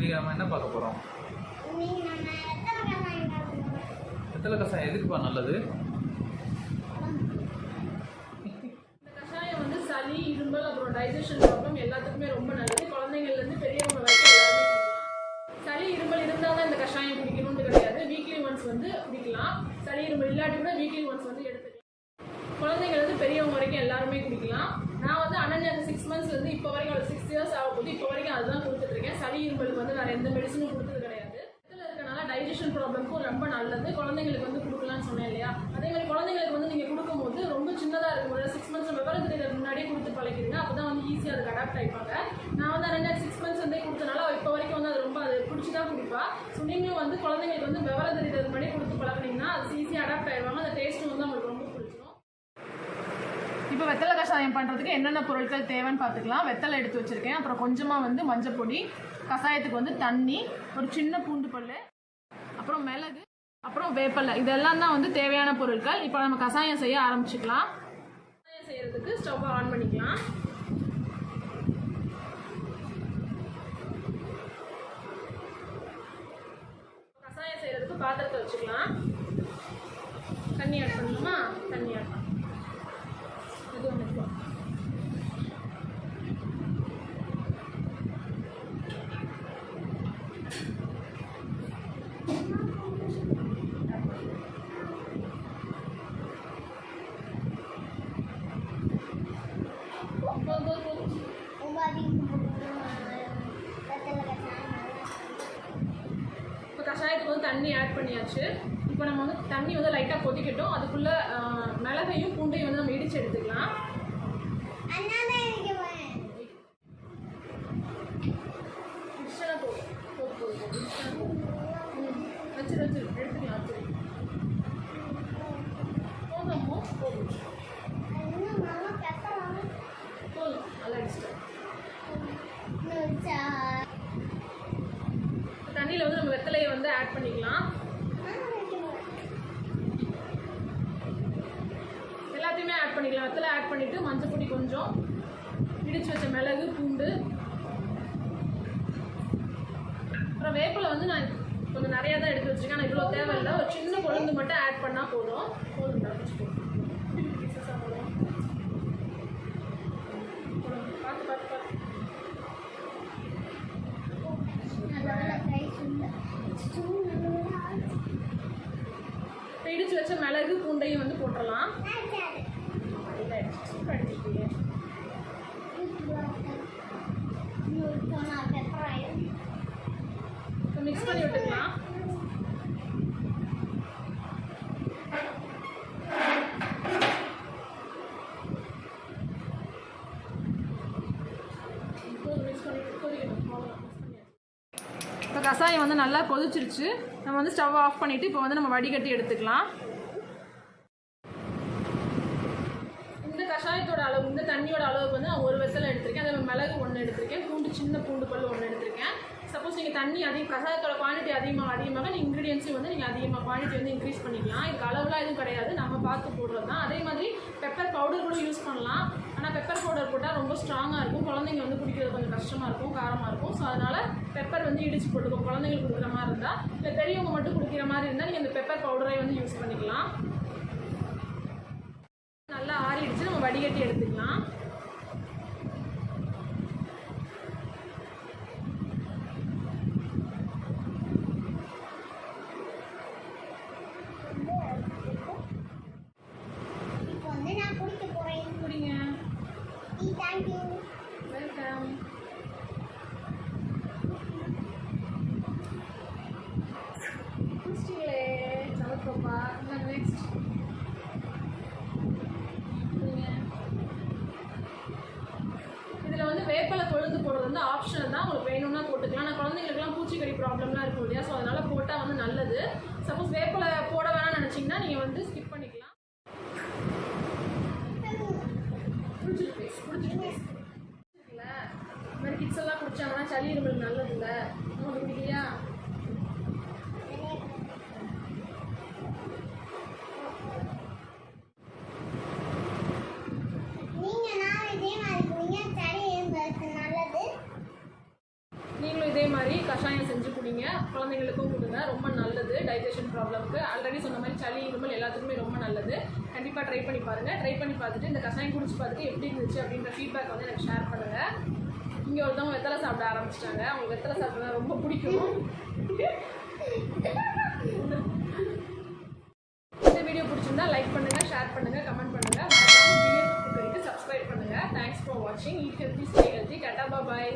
இன்னைக்கு நம்ம என்ன பார்க்க போகிறோம்? வெத்தலை கஷாயம் எதுக்குப்பா நல்லது? இந்த கஷாயம் வந்து சளி, இருமல், அப்புறம் டைஜஷன் ப்ராப்ளம் எல்லாத்துக்குமே ரொம்ப நல்லது. குழந்தைங்கள்லேருந்து பெரியவங்க வரைக்கும் எல்லாருமே குடிக்கலாம். சளி, இருமல் இருந்தால் தான் இந்த கஷாயம் குடிக்கணும்னு கிடையாது. வீக்லி ஒன்ஸ் வந்து குடிக்கலாம். சளி, இருமல் இல்லாட்டி கூட வீக்லி ஒன்ஸ் வந்து எடுத்துக்கலாம். குழந்தைங்கள்லேருந்து பெரியவங்க வரைக்கும் எல்லாருமே குடிக்கலாம். நான் வந்து அனன்யா 6 மந்த்ஸ்லேருந்து இப்போ வரைக்கும் ஒரு 6 இயர்ஸ் ஆகும்போது இப்போ வரைக்கும் அதுதான் கொடுத்துட்ருக்கேன். சளி, இருமலுக்கு வந்து வேறு எந்த மெடிசனும் கொடுத்தது கிடையாது. இதில் இருக்கனால டைஜஷன் ப்ராப்ளம்க்கும் ரொம்ப நல்லது. குழந்தைங்களுக்கு வந்து கொடுக்கலான்னு சொன்னேன் இல்லையா? அதே மாதிரி குழந்தைங்களுக்கு வந்து நீங்கள் கொடுக்கும்போது ரொம்ப சின்னதாக இருக்கும்போது 6 மந்த்ஸ் விவரத்துக்கு முன்னாடியே கொடுத்து பழக்கிறீங்க. அப்போ தான் வந்து ஈஸியாக அதுக்கு அடாப்ட் ஆகிப்பாங்க. நான் வந்து அனன்யா 6 மந்த்ஸ் வந்து கொடுத்தனால இப்போ வரைக்கும் வந்து அது ரொம்ப அது பிடிச்சி தான் கொடுப்பா. ஸோ நீங்களும் வந்து குழந்தைங்களுக்கு வந்து விவரம் தெரியுறது முன்னாடியே கொடுத்து பழகினீங்கன்னா அது ஈஸியாக அடாப்ட் ஆகிடுவாங்க. அந்த டேஸ்ட்டும் வந்து அவங்களுக்கு ரொம்ப பிடிச்சிடும். இப்போ வெத்தலை கஷாயம் பண்ணுறதுக்கு என்னென்ன பொருட்கள் தேவைன்னு பார்த்துக்கலாம். வெத்தலை எடுத்து வச்சுருக்கேன், அப்புறம் கொஞ்சமாக வந்து மஞ்சள் பொடி, கஷாயத்துக்கு வந்து தண்ணி, ஒரு சின்ன பூண்டு பல், அப்புறம் மிளகு, அப்புறம் வேப்பலை, இதெல்லாம் தான் வந்து தேவையான பொருட்கள். இப்போ நம்ம கஷாயம் செய்ய ஆரம்பிச்சுக்கலாம். கஷாயம் செய்கிறதுக்கு ஸ்டவ்வை ஆன் பண்ணிக்கலாம். கஷாயம் செய்கிறதுக்கு பாத்திரத்தை வச்சுக்கலாம். தண்ணி ஆட் பண்ணணுமா? தண்ணி ஆட் பண்ணலாம். இது ஒன்று இப்போ கஷாயத்துக்கு வந்து தண்ணி ஆட் பண்ணியாச்சு. இப்போ நம்ம வந்து தண்ணி வந்து லைட்டாக கொதிக்கட்டும். அதுக்குள்ளே மிளகையும் பூண்டையும் வந்து நம்ம இடித்து எடுத்துக்கலாம். வச்சிரு எடுத்துக்கலாம். போதும் நல்லா அடிச்சிட்டேன். தண்ணியில் வந்து நம்ம வெத்தலையை வந்து ஆட் பண்ணிக்கலாம். எல்லாத்தையுமே ஆட் பண்ணிக்கலாம். வெத்தலை ஆட் பண்ணிவிட்டு மஞ்சள் பொடி கொஞ்சம், இடித்து வச்ச மிளகு, பூண்டு, அப்புறம் வேப்பிலை வந்து நான் கொஞ்சம் நிறையா தான் எடுத்து வச்சுருக்கேன். நான் இவ்வளோ தேவையில்லை. ஒரு சின்ன கொழுந்து மட்டும் ஆட் பண்ணால் போதும். இடிச்சு வச்ச மிளகு பூண்டையும் வந்து போட்டுடலாம். மிக்ஸ் பண்ணி விட்டுக்கலாம். இப்போ கஷாயம் வந்து நல்லா கொதிச்சிருச்சு. நம்ம வந்து ஸ்டவ் ஆஃப் பண்ணிவிட்டு இப்போ வந்து நம்ம வடிகட்டி எடுத்துக்கலாம். இந்த கஷாயத்தோட அளவு, இந்த தண்ணியோட அளவுக்கு வந்து நான் ஒரு வெத்தலை எடுத்திருக்கேன். அதே மாதிரி மிளகு 1 எடுத்திருக்கேன், பூண்டு, சின்ன பூண்டு பல் 1 எடுத்திருக்கேன். சப்போஸ் நீங்கள் தண்ணி கஷாயத்தோட குவான்டிட்டி அதிகமாக நீங்கள் இன்க்ரீடியன்ஸையும் வந்து நீங்கள் அதிகமாக குவான்டிட்டி வந்து இன்க்ரீஸ் பண்ணிக்கலாம். இதுக்கு அளவுலாம் எதுவும் கிடையாது, நம்ம பார்த்து போடுறது தான். அதே மாதிரி பெப்பர் பவுடர் கூட யூஸ் பண்ணலாம். ஆனால் பெப்பர் பவுடர் போட்டால் ரொம்ப ஸ்ட்ராங்காக இருக்கும். குழந்தைங்க வந்து குடிக்கிறது கொஞ்சம் கஷ்டமாக இருக்கும், காரமாக இருக்கும். ஸோ அதனால் பெப்பர் வந்து இடிச்சு போட்டுக்கோம். குழந்தைங்களுக்கு கொடுக்குற மாதிரி இருந்தால், இல்லை பெரியவங்க மட்டும் குடிக்கிற மாதிரி இருந்தால் நீங்கள் இந்த பெப்பர் பவுடரை வந்து யூஸ் பண்ணிக்கலாம். நல்லா ஆறிடுச்சு. நம்ம வடிகட்டி எடுத்துக்கலாம். இதில் வந்து வேப்பலை கொழுந்து போடுறது வந்து ஆப்ஷனல் தான். உங்களுக்கு வேணும்னா போட்டுக்கலாம். ஆனால் குழந்தைங்களுக்குலாம் பூச்சிக்கடி ப்ராப்ளம்லாம் இருக்கும் இல்லையா? ஸோ அதனால் போட்டால் வந்து நல்லது. சப்போஸ் வேப்பலை போட வேணாம்னு நினச்சிங்கன்னா நீங்கள் வந்து ஸ்கிப் பண்ணிக்கலாம். இந்த மாதிரி கிட்ஸ் எல்லாம் குடிச்சாங்கன்னா சளி, இருமல் நல்லது இல்லை. உங்களுக்கு பிடிக்கலையா? நீங்களும் இதே மாதிரி மாதிரி கஷாயம் செஞ்சு குடிங்க, குழந்தைங்களுக்கும் கொடுங்க, ரொம்ப நல்லது டைஜஷன் ப்ராப்ளம்க்கு. ஆல்ரெடி சொன்ன மாதிரி சளி இருமல் எல்லாத்துக்குமே ரொம்ப நல்லது. கண்டிப்பாக ட்ரை பண்ணி பாருங்கள். ட்ரை பண்ணி பார்த்துட்டு இந்த கஷாயம் குடிச்சு பார்த்துட்டு எப்படி இருந்துச்சு அப்படின்ற ஃபீட்பேக் வந்து எனக்கு ஷேர் பண்ணுங்கள். இங்கே ஒருத்தவங்க வெத்தலை சாப்பிட ஆரம்பிச்சிட்டாங்க. அவங்களுக்கு வெத்தலை சாப்பிட்றது ரொம்ப பிடிக்கும். இந்த வீடியோ பிடிச்சிருந்தா லைக் பண்ணுங்கள், ஷேர் பண்ணுங்கள், கமெண்ட் பண்ணுங்கள். மறக்காம சப்ஸ்கிரைப் பண்ணுங்கள். தேங்க்ஸ் ஃபார் வாட்சிங். Eat healthy, stay healthy. Tata, பாய்.